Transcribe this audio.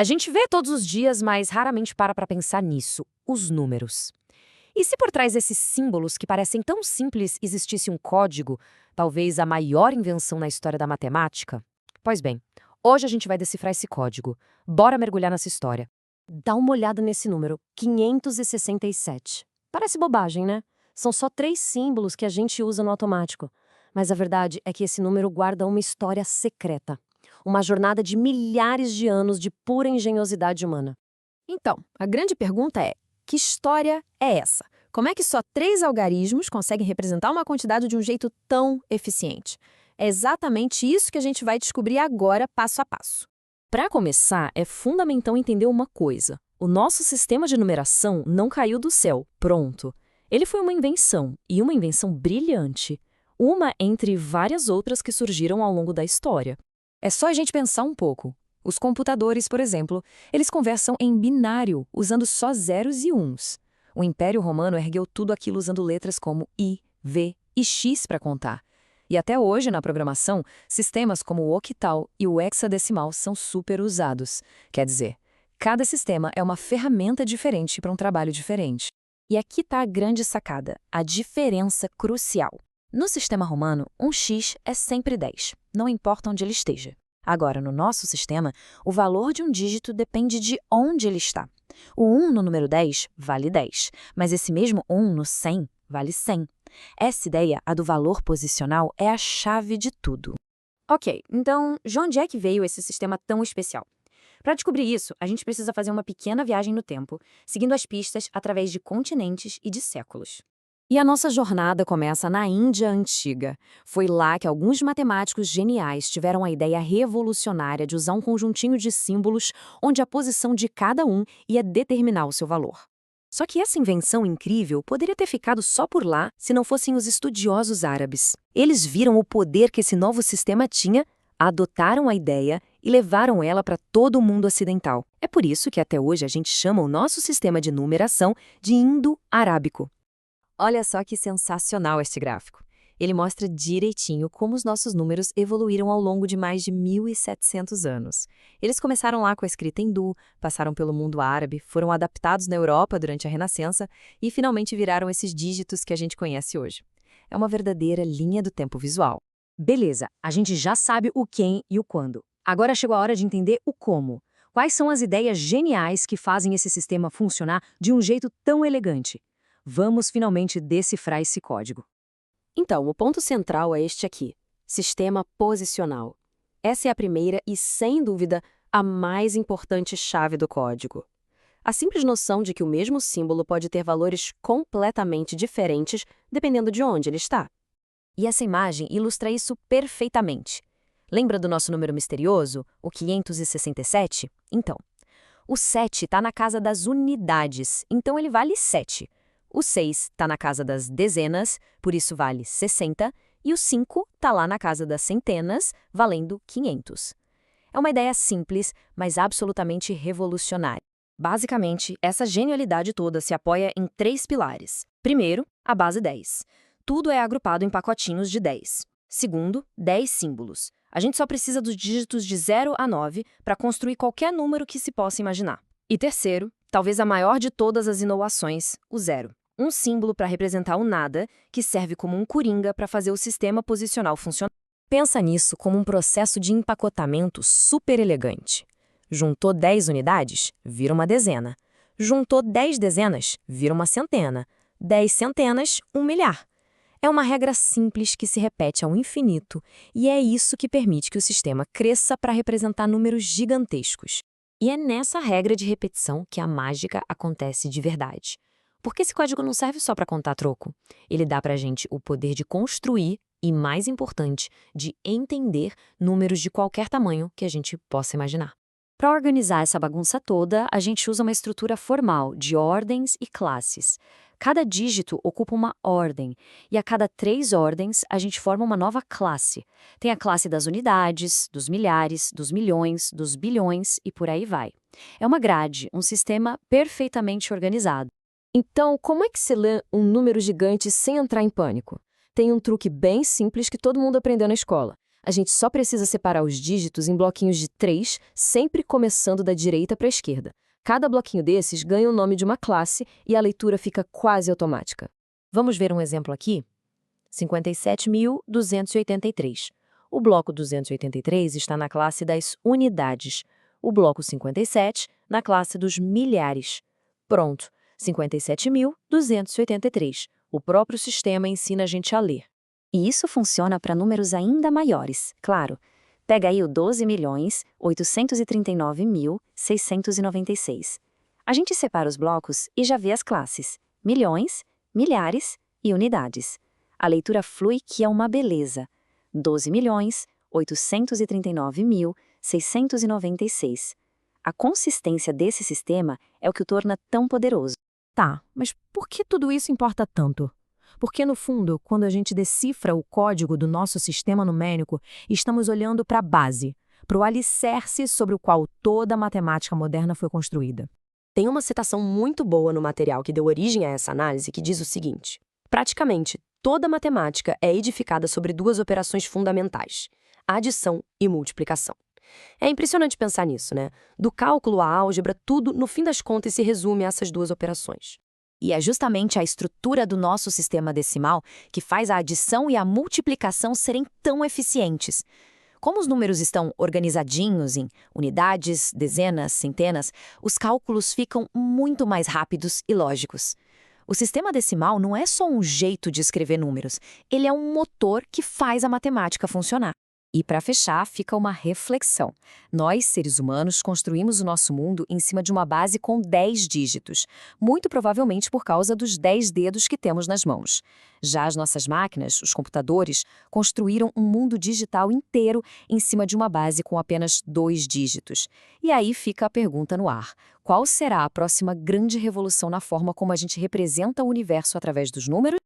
A gente vê todos os dias, mas raramente para pensar nisso, os números. E se por trás desses símbolos que parecem tão simples existisse um código, talvez a maior invenção na história da matemática? Pois bem, hoje a gente vai decifrar esse código. Bora mergulhar nessa história. Dá uma olhada nesse número, 567. Parece bobagem, né? São só 3 símbolos que a gente usa no automático. Mas a verdade é que esse número guarda uma história secreta. Uma jornada de milhares de anos de pura engenhosidade humana. Então, a grande pergunta é: que história é essa? Como é que só 3 algarismos conseguem representar uma quantidade de um jeito tão eficiente? É exatamente isso que a gente vai descobrir agora, passo a passo. Para começar, é fundamental entender uma coisa. O nosso sistema de numeração não caiu do céu, pronto. Ele foi uma invenção, e uma invenção brilhante. Uma entre várias outras que surgiram ao longo da história. É só a gente pensar um pouco. Os computadores, por exemplo, eles conversam em binário, usando só zeros e uns. O Império Romano ergueu tudo aquilo usando letras como I, V e X para contar. E até hoje, na programação, sistemas como o octal e o hexadecimal são super usados. Quer dizer, cada sistema é uma ferramenta diferente para um trabalho diferente. E aqui está a grande sacada, a diferença crucial. No sistema romano, um x é sempre 10, não importa onde ele esteja. Agora, no nosso sistema, o valor de um dígito depende de onde ele está. O 1 no número 10 vale 10, mas esse mesmo 1 no 100 vale 100. Essa ideia, a do valor posicional, é a chave de tudo. Ok, então, de onde é que veio esse sistema tão especial? Para descobrir isso, a gente precisa fazer uma pequena viagem no tempo, seguindo as pistas através de continentes e de séculos. E a nossa jornada começa na Índia Antiga. Foi lá que alguns matemáticos geniais tiveram a ideia revolucionária de usar um conjuntinho de símbolos onde a posição de cada um ia determinar o seu valor. Só que essa invenção incrível poderia ter ficado só por lá se não fossem os estudiosos árabes. Eles viram o poder que esse novo sistema tinha, adotaram a ideia e levaram ela para todo o mundo ocidental. É por isso que até hoje a gente chama o nosso sistema de numeração de Indo-Arábico. Olha só que sensacional este gráfico. Ele mostra direitinho como os nossos números evoluíram ao longo de mais de 1.700 anos. Eles começaram lá com a escrita hindu, passaram pelo mundo árabe, foram adaptados na Europa durante a Renascença e finalmente viraram esses dígitos que a gente conhece hoje. É uma verdadeira linha do tempo visual. Beleza, a gente já sabe o quem e o quando. Agora chegou a hora de entender o como. Quais são as ideias geniais que fazem esse sistema funcionar de um jeito tão elegante? Vamos finalmente decifrar esse código. Então, o ponto central é este aqui: sistema posicional. Essa é a primeira e, sem dúvida, a mais importante chave do código. A simples noção de que o mesmo símbolo pode ter valores completamente diferentes dependendo de onde ele está. E essa imagem ilustra isso perfeitamente. Lembra do nosso número misterioso, o 567? Então, o 7 está na casa das unidades, então ele vale 7. O 6 está na casa das dezenas, por isso vale 60, e o 5 está lá na casa das centenas, valendo 500. É uma ideia simples, mas absolutamente revolucionária. Basicamente, essa genialidade toda se apoia em 3 pilares. Primeiro, a base 10. Tudo é agrupado em pacotinhos de 10. Segundo, 10 símbolos. A gente só precisa dos dígitos de 0 a 9 para construir qualquer número que se possa imaginar. E terceiro, talvez a maior de todas as inovações, o 0. Um símbolo para representar o nada, que serve como um coringa para fazer o sistema posicional funcionar. Pensa nisso como um processo de empacotamento super elegante. Juntou 10 unidades, vira uma dezena. Juntou 10 dezenas, vira uma centena. 10 centenas, 1 milhar. É uma regra simples que se repete ao infinito, e é isso que permite que o sistema cresça para representar números gigantescos. E é nessa regra de repetição que a mágica acontece de verdade. Porque esse código não serve só para contar troco. Ele dá para a gente o poder de construir e, mais importante, de entender números de qualquer tamanho que a gente possa imaginar. Para organizar essa bagunça toda, a gente usa uma estrutura formal de ordens e classes. Cada dígito ocupa uma ordem, e a cada 3 ordens, a gente forma uma nova classe. Tem a classe das unidades, dos milhares, dos milhões, dos bilhões e por aí vai. É uma grade, um sistema perfeitamente organizado. Então, como é que se lê um número gigante sem entrar em pânico? Tem um truque bem simples que todo mundo aprendeu na escola. A gente só precisa separar os dígitos em bloquinhos de 3, sempre começando da direita para a esquerda. Cada bloquinho desses ganha o nome de uma classe e a leitura fica quase automática. Vamos ver um exemplo aqui? 57.283. O bloco 283 está na classe das unidades. O bloco 57 na classe dos milhares. Pronto, 57.283. O próprio sistema ensina a gente a ler. E isso funciona para números ainda maiores, claro. Pega aí o 12.839.696. A gente separa os blocos e já vê as classes: milhões, milhares e unidades. A leitura flui que é uma beleza. 12.839.696. A consistência desse sistema é o que o torna tão poderoso. Tá, mas por que tudo isso importa tanto? Porque, no fundo, quando a gente decifra o código do nosso sistema numérico, estamos olhando para a base, para o alicerce sobre o qual toda a matemática moderna foi construída. Tem uma citação muito boa no material que deu origem a essa análise que diz o seguinte: praticamente toda matemática é edificada sobre duas operações fundamentais: adição e multiplicação. É impressionante pensar nisso, né? Do cálculo à álgebra, tudo, no fim das contas, se resume a essas duas operações. E é justamente a estrutura do nosso sistema decimal que faz a adição e a multiplicação serem tão eficientes. Como os números estão organizadinhos em unidades, dezenas, centenas, os cálculos ficam muito mais rápidos e lógicos. O sistema decimal não é só um jeito de escrever números, ele é um motor que faz a matemática funcionar. E para fechar, fica uma reflexão. Nós, seres humanos, construímos o nosso mundo em cima de uma base com 10 dígitos, muito provavelmente por causa dos 10 dedos que temos nas mãos. Já as nossas máquinas, os computadores, construíram um mundo digital inteiro em cima de uma base com apenas 2 dígitos. E aí fica a pergunta no ar: qual será a próxima grande revolução na forma como a gente representa o universo através dos números?